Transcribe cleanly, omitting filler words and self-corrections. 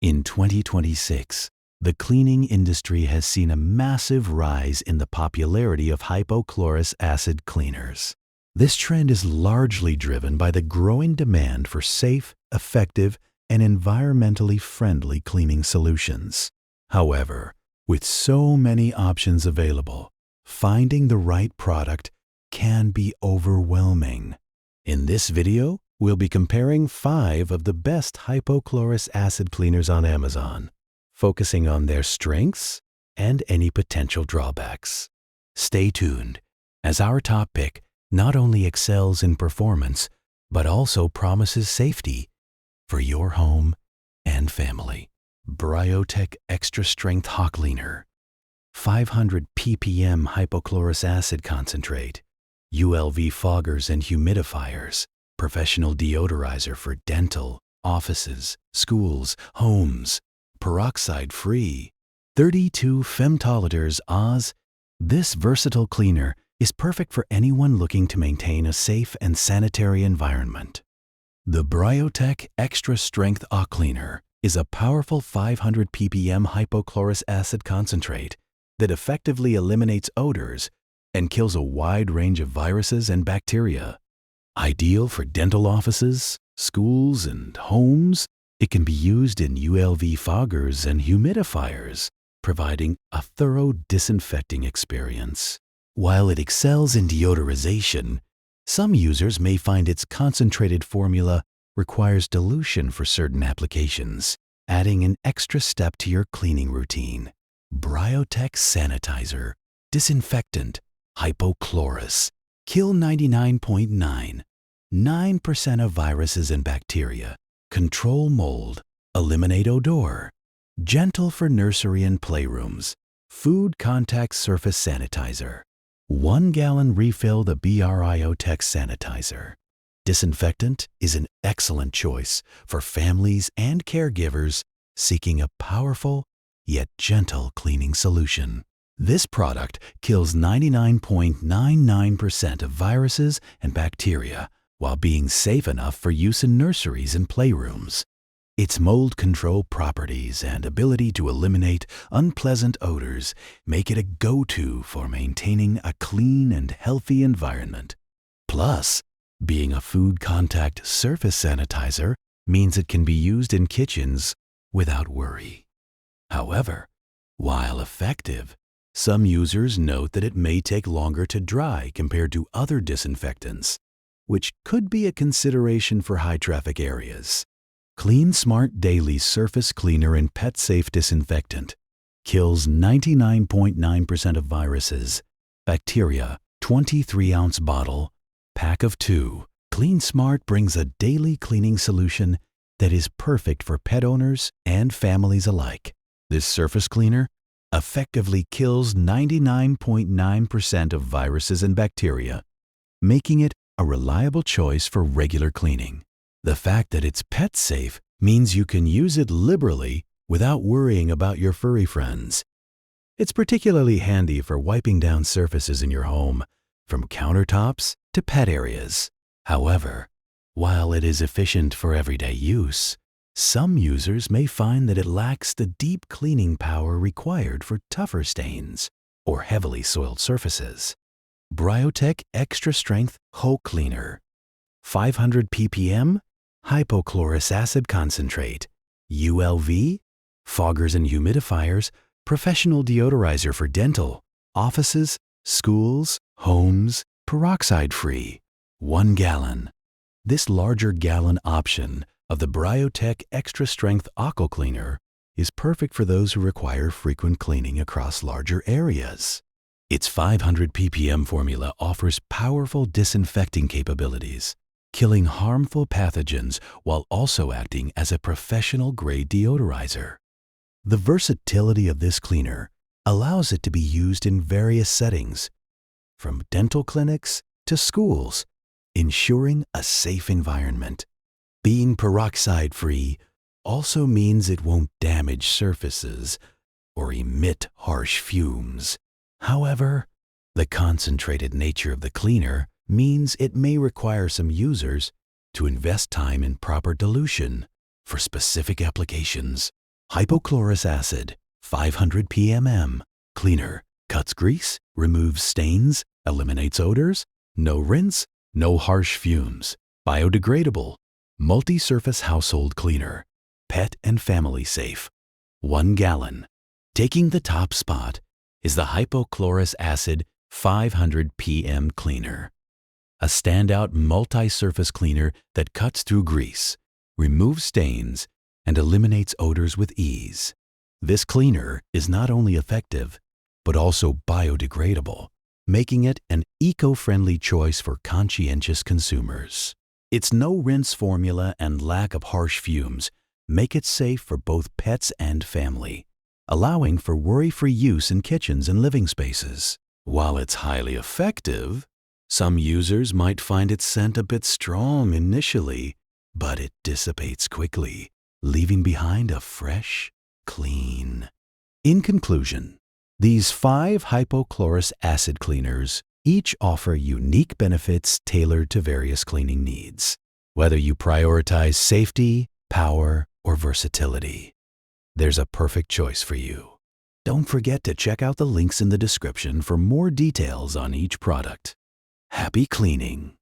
In 2026, the cleaning industry has seen a massive rise in the popularity of hypochlorous acid cleaners. This trend is largely driven by the growing demand for safe, effective, and environmentally friendly cleaning solutions. However, with so many options available, finding the right product can be overwhelming. In this video, we'll be comparing 5 of the best hypochlorous acid cleaners on Amazon, focusing on their strengths and any potential drawbacks. Stay tuned, as our top pick not only excels in performance, but also promises safety for your home and family. BRIOTECH Extra Strength HOCl Cleaner, 500 ppm hypochlorous acid concentrate, ULV foggers and humidifiers, professional deodorizer for dental, offices, schools, homes, peroxide-free, 32 femtoliters Oz. This versatile cleaner is perfect for anyone looking to maintain a safe and sanitary environment. The BRIOTECH Extra Strength HOCl Cleaner is a powerful 500 ppm hypochlorous acid concentrate that effectively eliminates odors and kills a wide range of viruses and bacteria. Ideal for dental offices, schools, and homes, it can be used in ULV foggers and humidifiers, providing a thorough disinfecting experience. While it excels in deodorization, some users may find its concentrated formula requires dilution for certain applications, adding an extra step to your cleaning routine. BRIOTECH Sanitizer, Disinfectant, Hypochlorous, kill 99.99% of viruses and bacteria, control mold, eliminate odor, gentle for nursery and playrooms, food contact surface sanitizer. 1 gallon refill the BRIOTECH Sanitizer. Disinfectant is an excellent choice for families and caregivers seeking a powerful yet gentle cleaning solution. This product kills 99.99% of viruses and bacteria while being safe enough for use in nurseries and playrooms. Its mold control properties and ability to eliminate unpleasant odors make it a go-to for maintaining a clean and healthy environment. Plus, being a food contact surface sanitizer means it can be used in kitchens without worry. However, while effective, some users note that it may take longer to dry compared to other disinfectants, which could be a consideration for high-traffic areas. CleanSmart Daily Surface Cleaner and Pet Safe Disinfectant kills 99.9% of viruses, bacteria, 23-ounce bottle, pack of 2. CleanSmart brings a daily cleaning solution that is perfect for pet owners and families alike. This surface cleaner effectively kills 99.9% of viruses and bacteria, making it a reliable choice for regular cleaning. The fact that it's pet safe means you can use it liberally without worrying about your furry friends. It's particularly handy for wiping down surfaces in your home, from countertops to pet areas. However, while it is efficient for everyday use, some users may find that it lacks the deep cleaning power required for tougher stains or heavily soiled surfaces. BRIOTECH Extra Strength HOCl Cleaner, 500 ppm hypochlorous acid concentrate, ULV, foggers and humidifiers, professional deodorizer for dental, offices, schools, homes, peroxide-free, 1 gallon. This larger gallon option of the BRIOTECH Extra Strength HOCl Cleaner is perfect for those who require frequent cleaning across larger areas. Its 500 ppm formula offers powerful disinfecting capabilities, killing harmful pathogens while also acting as a professional-grade deodorizer. The versatility of this cleaner allows it to be used in various settings, from dental clinics to schools, ensuring a safe environment. Being peroxide-free also means it won't damage surfaces or emit harsh fumes. However, the concentrated nature of the cleaner means it may require some users to invest time in proper dilution for specific applications. Hypochlorous acid, 500 ppm. Cleaner. Cuts grease, removes stains, eliminates odors. No rinse, no harsh fumes. Biodegradable. Multi-surface household cleaner. Pet and family safe. 1 gallon. Taking the top spot is the Hypochlorous acid 500 ppm cleaner. A standout multi-surface cleaner that cuts through grease, removes stains, and eliminates odors with ease. This cleaner is not only effective, but also biodegradable, making it an eco-friendly choice for conscientious consumers. Its no-rinse formula and lack of harsh fumes make it safe for both pets and family, allowing for worry-free use in kitchens and living spaces. While it's highly effective, some users might find its scent a bit strong initially, but it dissipates quickly, leaving behind a fresh, clean. In conclusion, these 5 hypochlorous acid cleaners each offer unique benefits tailored to various cleaning needs, whether you prioritize safety, power, or versatility. There's a perfect choice for you. Don't forget to check out the links in the description for more details on each product. Happy cleaning!